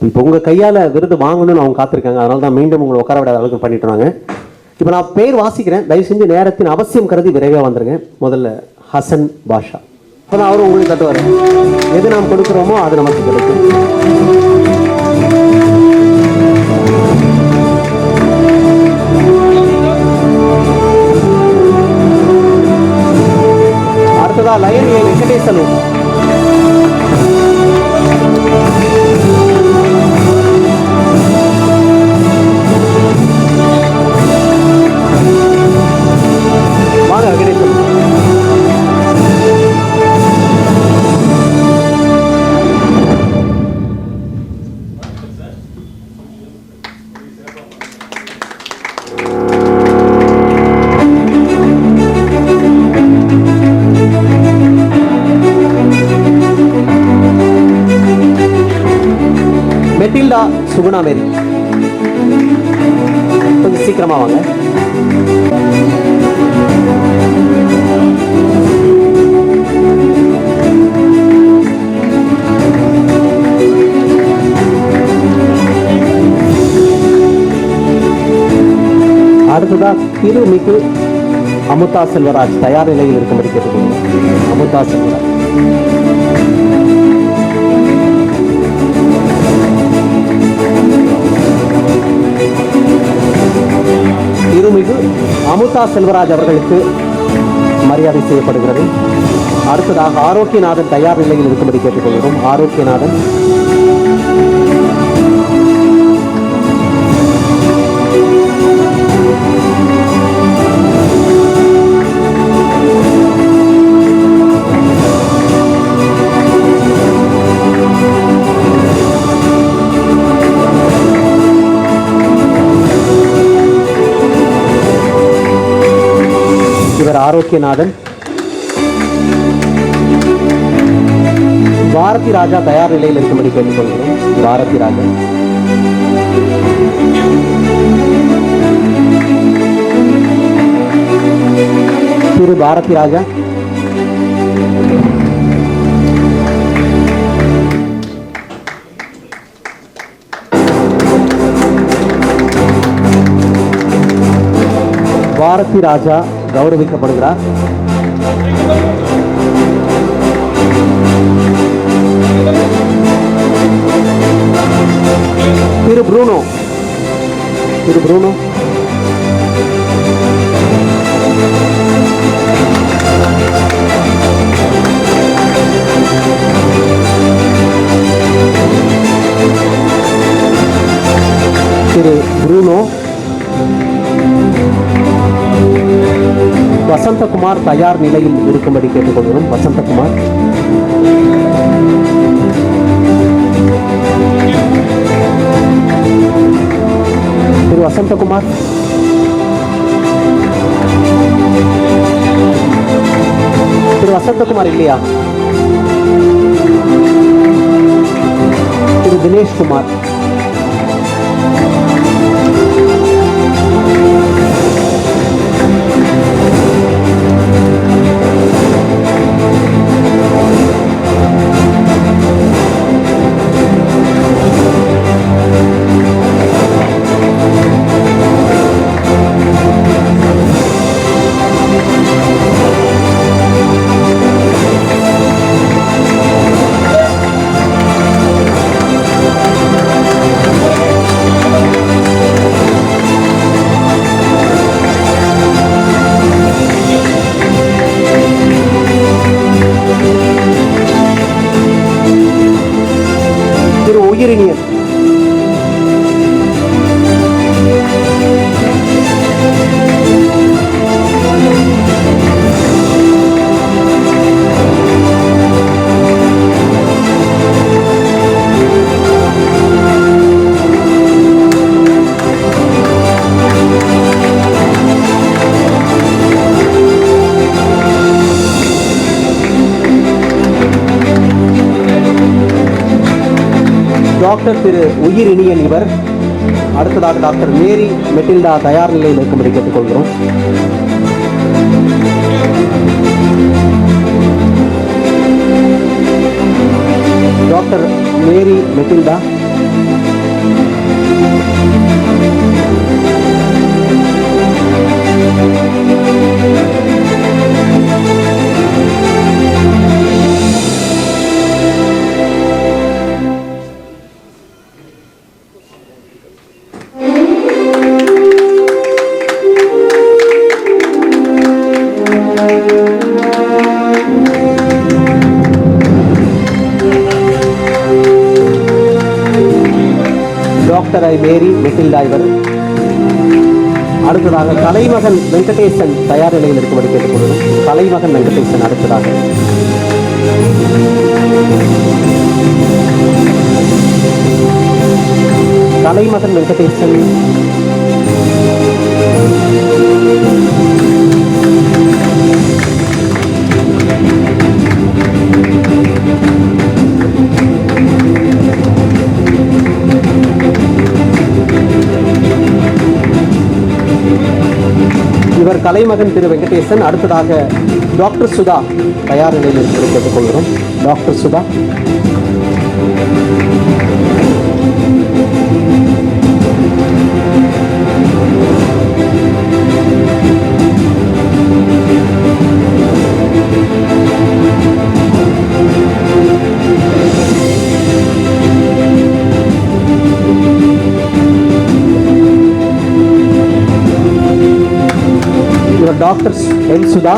இப்போ உங்கள் கையால் விருது வாங்கணும்னு அவங்க காத்திருக்காங்க. அதனால தான் மீண்டும் உங்களை உட்கார விடாத அளவுக்கு பண்ணிட்டுறாங்க. இப்போ நான் பேர் வாசிக்கிறேன், தயவு செஞ்சு நேரத்தின் அவசியம் கருதி விரைவாக வந்துருங்க. முதல்ல ஹசன் பாஷா. இப்போ தான் அவரும் உங்களுக்கு தட்டுவார். எது நாம் கொடுக்குறோமோ அது நமக்கு கிடைக்கும். அடுத்ததா லயன் ஏ வெங்கடேசனு. மெட்டில்டா சுகுணா மேரி, கொஞ்சம் சீக்கிரமா வாங்க. அடுத்ததா திருமிகு அமுதா செல்வராஜ் தயார் நிலையில் இருக்கும்படி கேட்டுக்கொள்ளுங்க. அமுதா செல்வராஜ். அமுதா செல்வராஜ் அவர்களுக்கு மரியாதை செய்யப்படுகிறது. அடுத்ததாக ஆரோக்கியநாதன் தயார் நிலையில் இருக்கும்படி கேட்டுக்கொள்கிறோம். ஆரோக்கியநாதன். இவர் ஆரோக்கியநாதன். பாரதி ராஜா தயார் நிலையில் இருக்கும்படி கேட்டுக்கொள்கிறோம். பாரதி ராஜா. திரு பாரதி ராஜா. பாரதி ராஜா கௌரவிக்கப்படுகிறார். திரு ப்ரூனோ. திரு ப்ரூனோ. திரு ப்ரூனோ. வசந்தகுமார் தயார் நிலையில் இருக்கும்படி கேட்டுக்கொள்கிறோம். வசந்தகுமார். திரு வசந்தகுமார். திரு வசந்தகுமார் இல்லையா? திரு தினேஷ்குமார். திரு உயிரினியன். டாக்டர் திரு உயிரினியன் இவர். அடுத்ததாக டாக்டர் மேரி மெட்டில்டா தயார் நிலையில் இருக்கும்படி கேட்டுக்கொள்கிறோம். Doctor Mary Matilda. Doctor I Mary Matilda இவர். அடுத்ததாக கலைமகன் வெங்கடேசன் தயார் நிலையில் இருக்கும்படி கேட்டுக்கொள்கிறோம். கலைமகன் வெங்கடேசன். அடுத்ததாக கலைமகன் வெங்கடேசன். இவர் கலைமகன் திரு வெங்கடேசன். அடுத்ததாக டாக்டர் சுதா தயார் நிலையில் இருக்கிறது கேட்டுக்கொள்கிறோம். டாக்டர் சுதா. இவர் doctor M Sudha,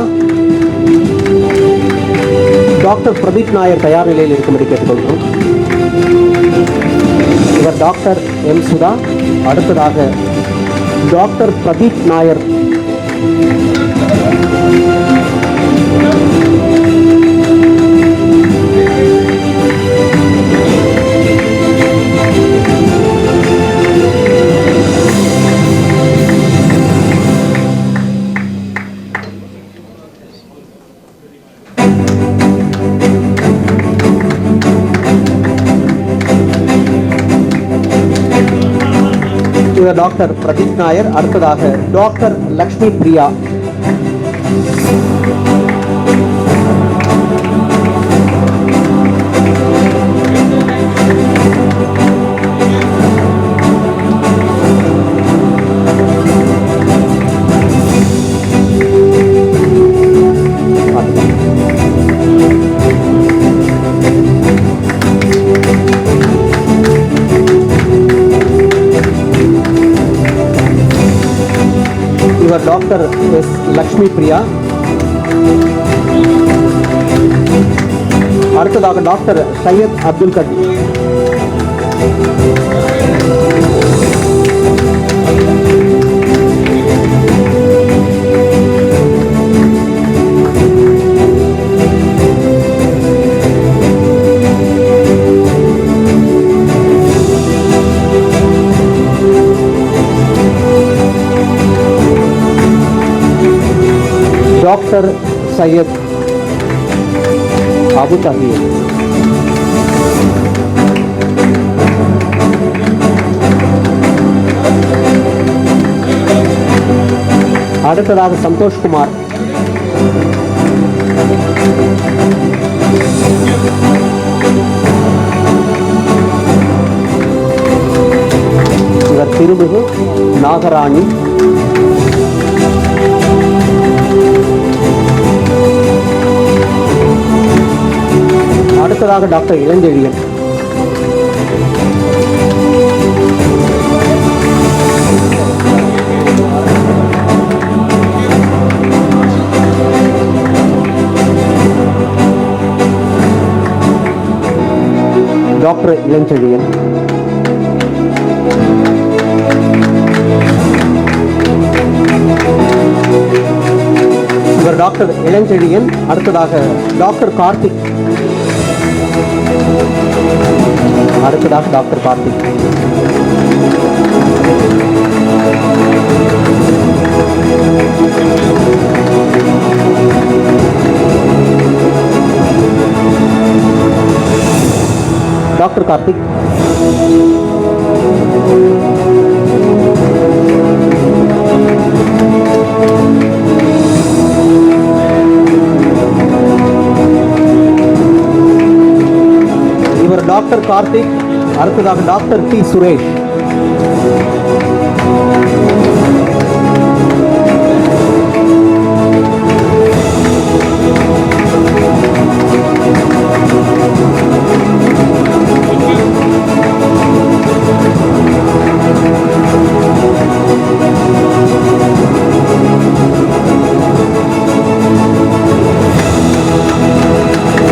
doctor Pradeep Nair தயார் நிலையில் இருக்கும்படி கேட்டுக்கொள்கிறோம். இவர் டாக்டர் எம் சுதா. அடுத்ததாக டாக்டர் பிரதீப் நாயர். இவர் டாக்டர் பிரதீப் நாயர். அடுத்ததாக டாக்டர் லக்ஷ்மி பிரியா. இவர் டாக்டர் எஸ் லக்ஷ்மி பிரியா. அடுத்ததாக டாக்டர் சையத் அப்துல் கதீர். டாக்டர் சையத் அபு தஹீர். அடுத்ததாக சந்தோஷ்குமார். இவர் திருமிகு நாகராணி. அடுத்ததாக டாக்டர் இளஞ்செழியன். டாக்டர் இளஞ்செழியன். இவர் டாக்டர் இளஞ்செழியன். அடுத்ததாக டாக்டர் கார்த்திக். அடுத்ததாக டாக்டர் கார்த்திக். டாக்டர் கார்த்திக். இவர் டாக்டர் கார்த்திக். அடுத்ததாக டாக்டர் டி சுரேஷ்.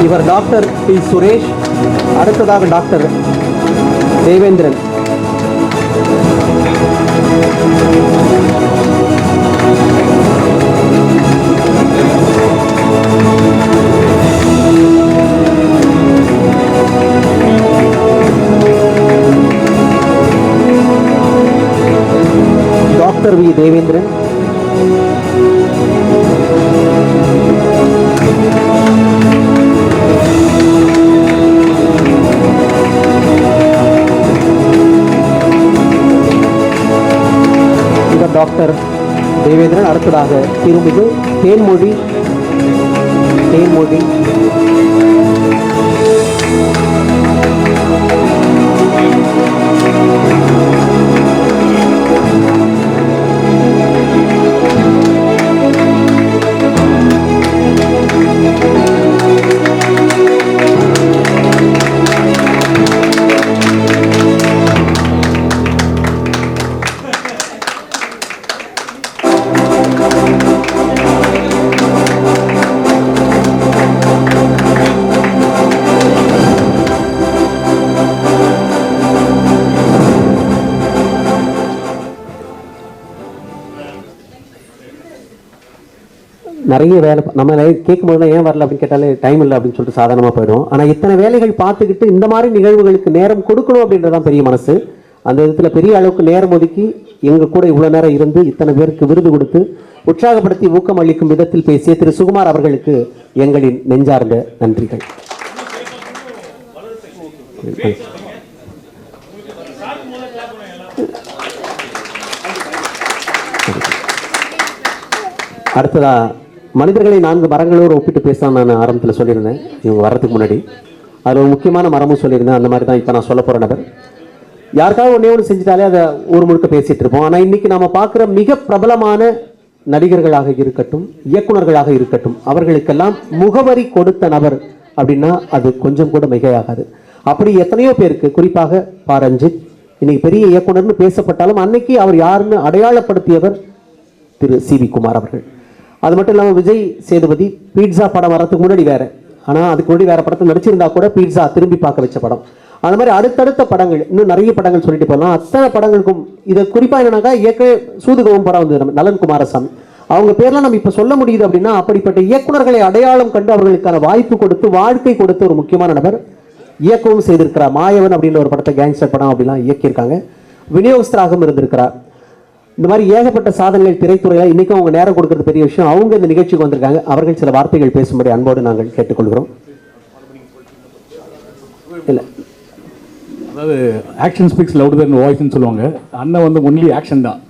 இவர் டாக்டர் டி சுரேஷ். அடுத்ததாக doctor Devendran. Doctor V Devendran. Doctor Devendran. அடுத்ததாக திருமிகு தேன்மொழி. நிறைய வேலை நம்ம கேட்கும்போது ஏன் வரல அப்படின்னு கேட்டாலே டைம் இல்லை அப்படின்னு சொல்லிட்டு சாதாரணமாக போயிடும். ஆனால் இத்தனை வேலைகள் பார்த்துக்கிட்டு இந்த மாதிரி நிகழ்வுகளுக்கு நேரம் கொடுக்கணும் அப்படின்றதான் பெரிய மனசு. அந்த விதத்தில் பெரிய அளவுக்கு நேரம் ஒதுக்கி எங்கள் கூட இவ்வளோ நேரம் இருந்து இத்தனை பேருக்கு விருது கொடுத்து உற்சாகப்படுத்தி ஊக்கம் அளிக்கும் விதத்தில் பேசிய திரு சுகுமார் அவர்களுக்கு எங்களின் நெஞ்சார்ந்த நன்றிகள். அடுத்ததா மனிதர்களை 4 மரங்களோடு ஒப்பிட்டு பேச நான் ஆரம்பத்தில் சொல்லியிருந்தேன் இவங்க வர்றதுக்கு முன்னாடி. அதில் ஒரு முக்கியமான மரமும் சொல்லியிருந்தேன். அந்த மாதிரி தான் இப்போ நான் சொல்ல போகிற நபர். யாருக்காவது ஒன்று செஞ்சுட்டாலே அதை ஒரு முழுக்க பேசிகிட்டு இருப்போம். ஆனால் இன்றைக்கி நம்ம பார்க்குற மிக பிரபலமான நடிகர்களாக இருக்கட்டும், இயக்குநர்களாக இருக்கட்டும், அவர்களுக்கெல்லாம் முகவரி கொடுத்த நபர் அப்படின்னா அது கொஞ்சம் கூட மிகையாகாது. அப்படி எத்தனையோ பேருக்கு, குறிப்பாக பா ரஞ்சித் இன்னைக்கு பெரிய இயக்குனர்னு பேசப்பட்டாலும் அன்னைக்கு அவர் யாருன்னு அடையாளப்படுத்தியவர் திரு சி.வி. குமார் அவர்கள். அது மட்டும் இல்லாமல் விஜய் சேதுபதி பீட்சா படம் வர்றதுக்கு முன்னாடி வேற, ஆனால் அதுக்கு முன்னாடி வேற படத்தில் நடிச்சிருந்தா கூட பீட்சா திரும்பி பார்க்க வச்ச படம். அந்த மாதிரி அடுத்தடுத்த படங்கள், இன்னும் நிறைய படங்கள் சொல்லிட்டு போகலாம். அத்தனை படங்களுக்கும் இதை குறிப்பாக என்னன்னாக்கா சூதுகவும் படம் வந்து நம்ம நலன் குமாரசாமி அவங்க பேர்லாம் நம்ம இப்போ சொல்ல முடியுது அப்படின்னா அப்படிப்பட்ட இயக்குநர்களை அடையாளம் கண்டு அவர்களுக்கான வாய்ப்பு கொடுத்து வாழ்க்கை கொடுத்த ஒரு முக்கியமான நபர். இயக்கவும் செய்திருக்கிறார். மாயவன் அப்படின்ற ஒரு படத்தை, கேங்ஸ்டர் படம் அப்படிலாம் இயக்கியிருக்காங்க. விநியோகஸ்தராகவும் இருந்திருக்கிறார். இந்த மாதிரி ஏகப்பட்ட சாதனைகள் திரைத்துறையில் இன்றைக்கும் அவங்க நேரம் கொடுக்கறது பெரிய விஷயம். அவங்க இந்த நிகழ்ச்சிக்கு வந்திருக்காங்க. அவர்கள் சில வார்த்தைகள் பேசும்படி அன்போடு நாங்கள் கேட்டுக்கொள்கிறோம். இல்லை, அதாவது ஆக்ஷன் ஸ்பீக்ஸ் லவுடர் தென் வாய்ஸ்ன்னு சொல்லுவாங்க. அண்ணன் வந்து ஒன்லி ஆக்ஷன் தான்.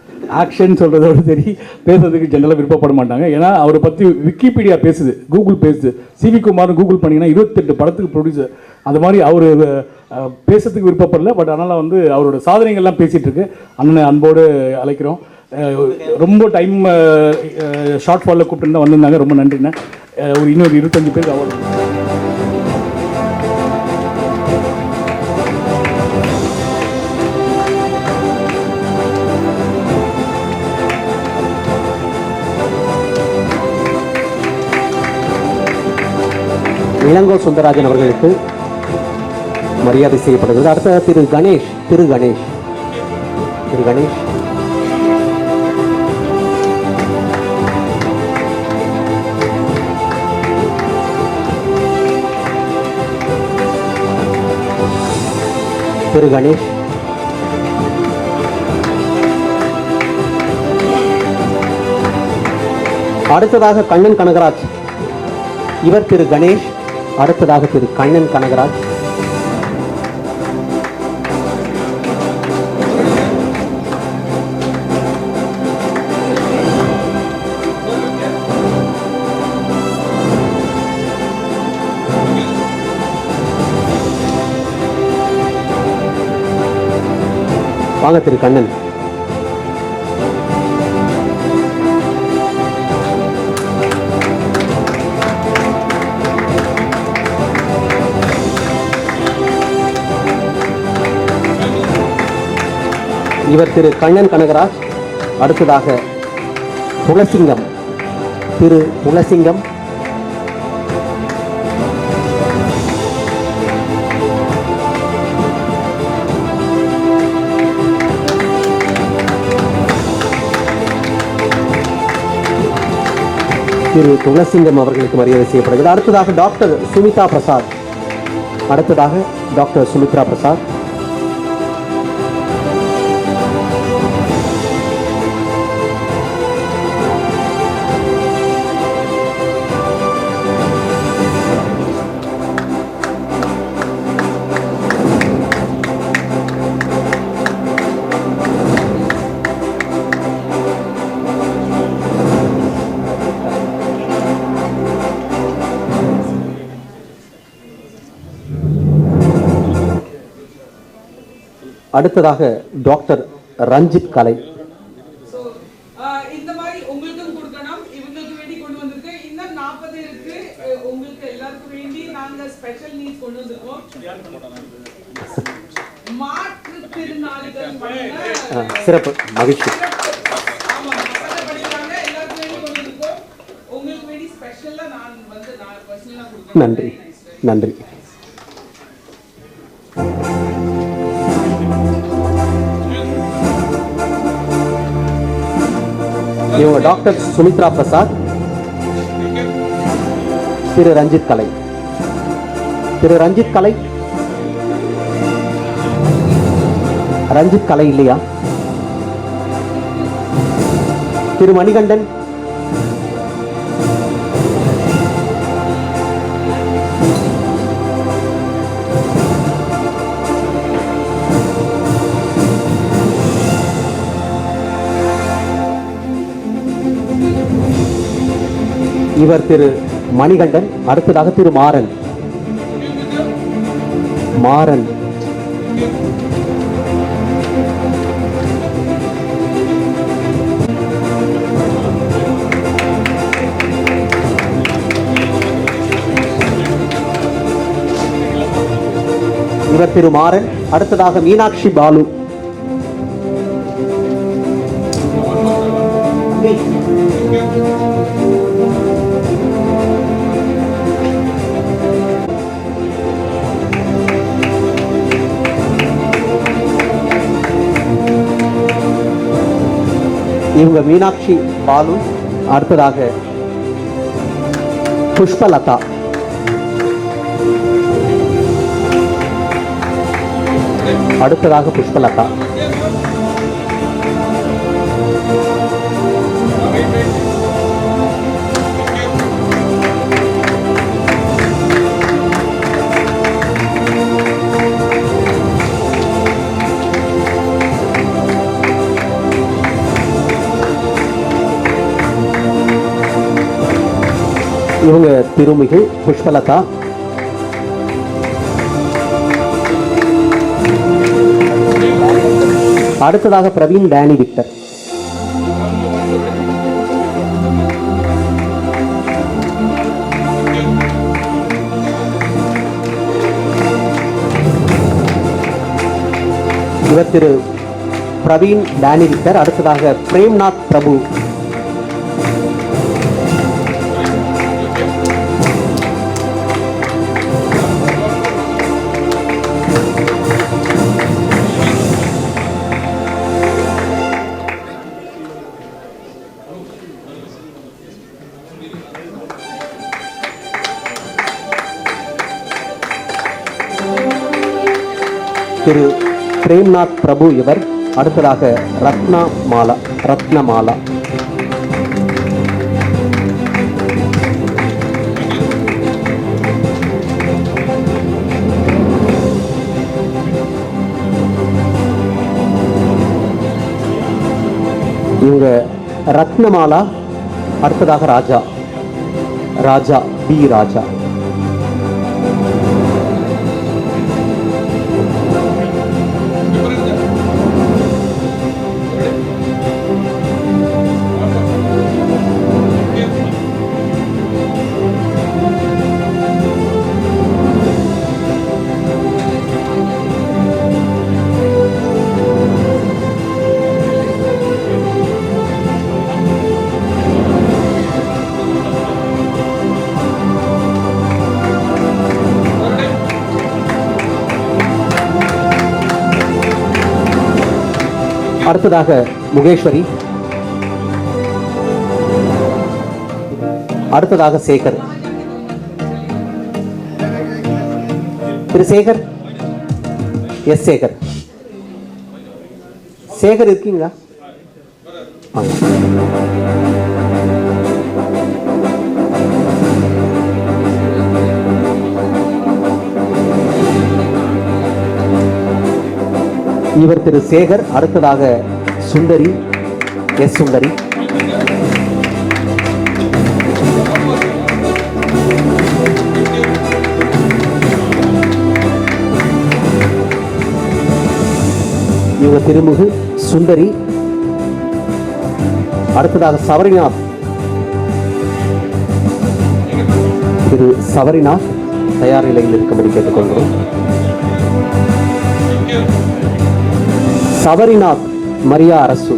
ஆக்ஷன் சொல்கிறதோட சரி பேசுறதுக்கு ஜென்ரலாக விருப்பப்பட மாட்டாங்க. ஏன்னா அவரை பற்றி விக்கிபீடியா பேசுது, கூகுள் பேசுது. சி.வி. குமார்னு கூகுள் பண்ணிங்கன்னா 28 படத்துக்கு ப்ரொடியூசர். அது மாதிரி அவர் பேசுறதுக்கு விருப்பப்படல. பட் அதனால் வந்து அவரோட சாதனைகள்லாம் பேசிகிட்டு இருக்கு. அண்ணனை அன்போடு அழைக்கிறோம். ரொம்ப டைம் ஷார்ட் ஃபாலில் கூப்பிட்டு வந்திருந்தாங்க. ரொம்ப நன்றிண்ணே. இன்னொரு 25 பேர் அவர் இளங்கோ சுந்தரராஜன் அவர்களுக்கு மரியாதை செய்யப்படுகிறது. அடுத்த திரு கணேஷ் திரு கணேஷ் திரு கணேஷ் அடுத்ததாக கண்ணன் கனகராஜ். இவர் திரு கணேஷ். அடுத்ததாக திரு கண்ணன் கனகராஜ். வாங்க திரு கண்ணன். இவர் திரு கண்ணன் கனகராஜ். அடுத்ததாக துளசிங்கம், திரு துளசிங்கம். திரு துளசிங்கம் அவர்களுக்கு மரியாதை செய்யப்படுகிறது. அடுத்ததாக டாக்டர் சுமித்ரா பிரசாத். அடுத்ததாக டாக்டர் ரஞ்சித் கலை. இந்த மாதிரி உங்களுக்கும் கொடுக்கணும், இவங்களுக்கு வேண்டி கொண்டு வந்திருக்கேன். இன்னும் 40 இருக்கு. உங்களுக்கு எல்லாருக்கும் வேண்டி நாங்க ஸ்பெஷல் நீட்ஸ் கொண்டு வந்திருக்கோம். மாற்றுத்திறனாளிகள் சிறப்பு, மகிழ்ச்சி. ஆமா, படிக்கிறாங்க. எல்லாருக்கும் வேண்டி கொண்டு வந்திருக்கோம். உங்களுக்கு வேண்டி ஸ்பெஷலா நான் பர்சனலா கொடுக்கிறேன். நன்றி நன்றி. இவங்க டாக்டர் சுமித்ரா பிரசாத். திரு ரஞ்சித் கலை. திரு ரஞ்சித் கலை. ரஞ்சித் கலை இல்லையா? திரு மணிகண்டன். இவர் திரு மணிகண்டன். அடுத்ததாக திரு மாறன். மாறன். இவர் திரு மாறன். அடுத்ததாக மீனாட்சி பாலு. இவங்க மீனாட்சி பாலு. அடுத்ததாக புஷ்பலதா. அடுத்ததாக புஷ்பலதா. இவங்க திருமிகு புஷ்பலதா. அடுத்ததாக பிரவீன் டேனி விக்டர். இவர் திரு பிரவீன் டேனி விக்டர். அடுத்ததாக பிரேம்நாத் பிரபு. திரு பிரேம்நாத் பிரபு இவர். அடுத்ததாக ரத்னமாலா. இவங்க ரத்னமாலா. அடுத்ததாக ராஜா பி. ராஜா. அடுத்ததாக முகேஸ்வரி. அடுத்ததாக சேகர். திரு சேகர். எஸ் சேகர். சேகர் இருக்கீங்களா? இவர் திரு சேகர். அடுத்ததாக சுந்தரி. எஸ் சுந்தரி. இவர் திருமுகு சுந்தரி. அடுத்ததாக சவரிநாத். திரு சவரிநாத் தயார் நிலையில் இருக்கும்படி கேட்டுக்கொள்கிறோம். சவரிநாத் மரியா அரசு.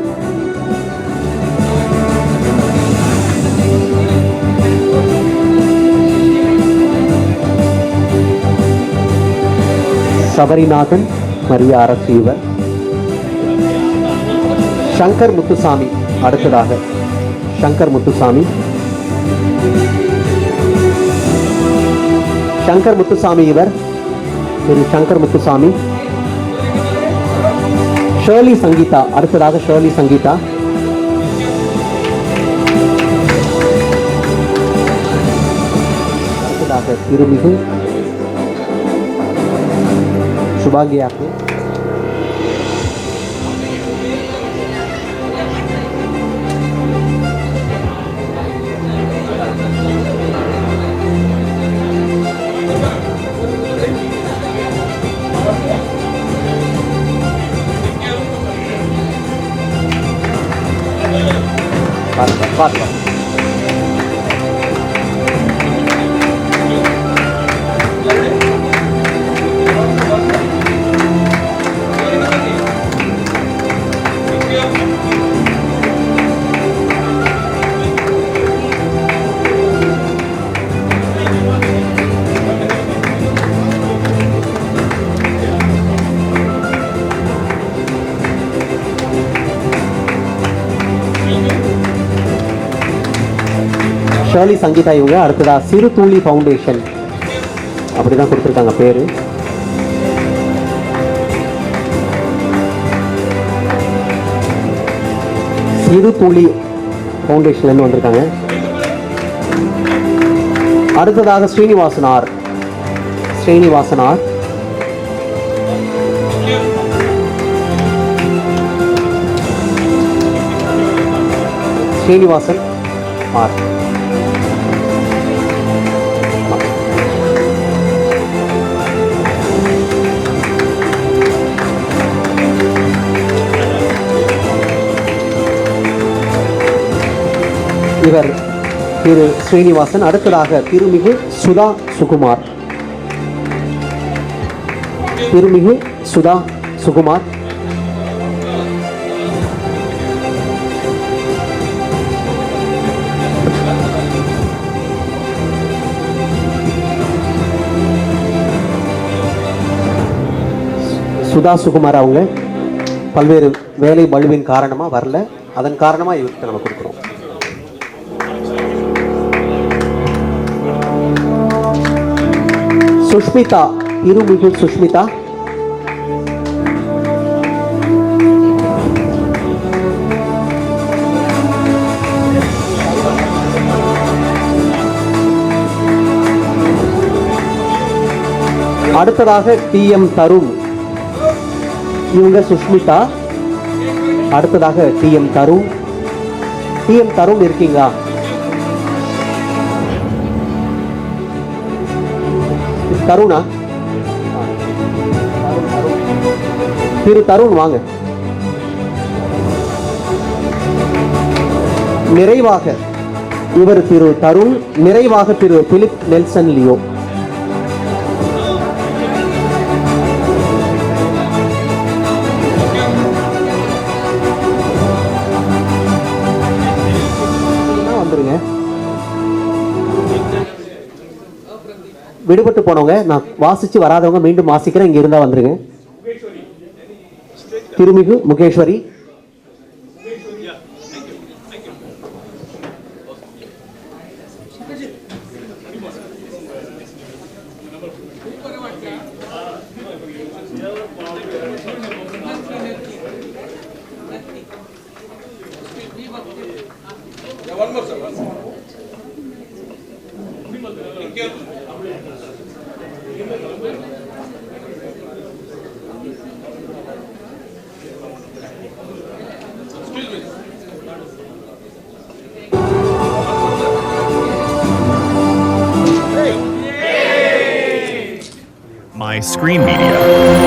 சபரிநாதன் மரியா அரசு இவர். சங்கர் முத்துசாமி. அடுத்ததாக சங்கர் முத்துசாமி. சங்கர் முத்துசாமி இவர். திரு சங்கர் முத்துசாமி. ஷர்லி சங்கீதா, அடுத்ததாக ஷர்லி சங்கீதா. அடுத்ததாக திருமிகு சுபாகியாக்கு. பார்க்கலாம். ஷர்லி சங்கீதா இவங்க. அடுத்ததா சிறு துளி ஃபவுண்டேஷன், அப்படிதான் கொடுத்துருக்காங்க பேரு. சிறு துளி ஃபவுண்டேஷன்லேருந்து வந்திருக்காங்க. அடுத்ததாக Srinivasan R. Srinivasan R. Srinivasan R. இவர் திரு ஸ்ரீனிவாசன். அடுத்ததாக திருமிகு சுதா சுகுமார். திருமிகு சுதா சுகுமார். சுதா சுகுமார் அவங்க பல்வேறு வேலை பளுவின் காரணமாக வரல, அதன் காரணமாக இவருக்கு நம்ம கொடுக்குறோம். சுஷ்மிதா, திருமிகு சுஷ்மிதா. அடுத்ததாக TM தருண், இவங்க சுஷ்மிதா. அடுத்ததாக TM தருண். TM தருண் இருக்கீங்க? தருணா? திரு தருண் வாங்க. நிறைவாக இவர் திரு தருண், நிறைவாக திரு பிலிப் நெல்சன் லியோ. வந்துருங்க. விடுபட்டு போனவங்க, நான் வாசிச்சு வராதவங்க மீண்டும் வாசிக்கிறேன், இங்க இருந்தா வந்துருங்க. திருமிகு முகேஸ்வரி. My Screen Media.